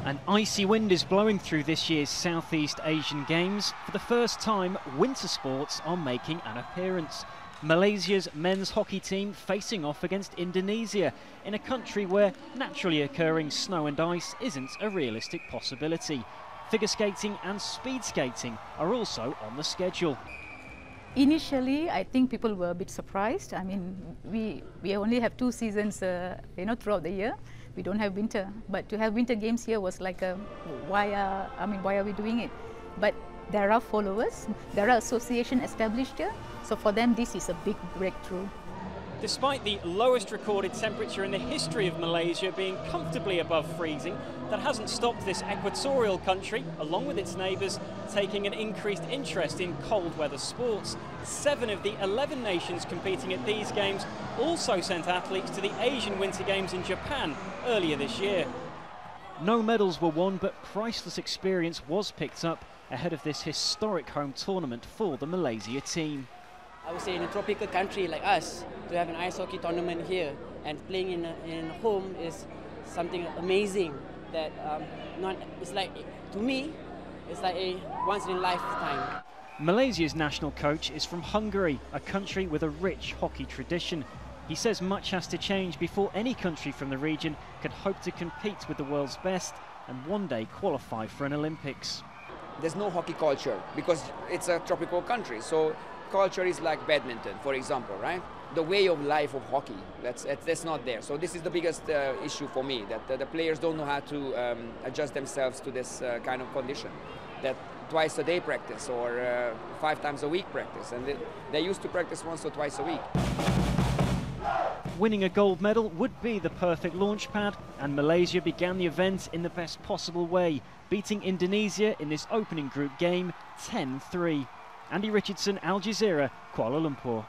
An icy wind is blowing through this year's Southeast Asian Games. For the first time, winter sports are making an appearance. Malaysia's men's hockey team facing off against Indonesia in a country where naturally occurring snow and ice isn't a realistic possibility. Figure skating and speed skating are also on the schedule. Initially, I think people were a bit surprised. I mean, we only have 2 seasons, throughout the year. We don't have winter, but to have winter games here was like why are we doing it? But there are followers, there are associations established here, so for them this is a big breakthrough. Despite the lowest recorded temperature in the history of Malaysia being comfortably above freezing, that hasn't stopped this equatorial country, along with its neighbours, taking an increased interest in cold weather sports. 7 of the 11 nations competing at these games also sent athletes to the Asian Winter Games in Japan earlier this year. No medals were won, but priceless experience was picked up ahead of this historic home tournament for the Malaysia team. I would say in a tropical country like us, to have an ice hockey tournament here and playing in home is something amazing that it's like, to me, it's like a once in a lifetime. Malaysia's national coach is from Hungary, a country with a rich hockey tradition. He says much has to change before any country from the region could hope to compete with the world's best and one day qualify for an Olympics. There's no hockey culture because it's a tropical country, so culture is like badminton, for example, right? The way of life of hockey, that's not there. So this is the biggest issue for me, that the players don't know how to adjust themselves to this kind of condition. That twice a day practice or 5 times a week practice, and they used to practice once or twice a week. Winning a gold medal would be the perfect launchpad, and Malaysia began the event in the best possible way, beating Indonesia in this opening group game 10-3. Richardson, Jazeera, Kuala Lumpur.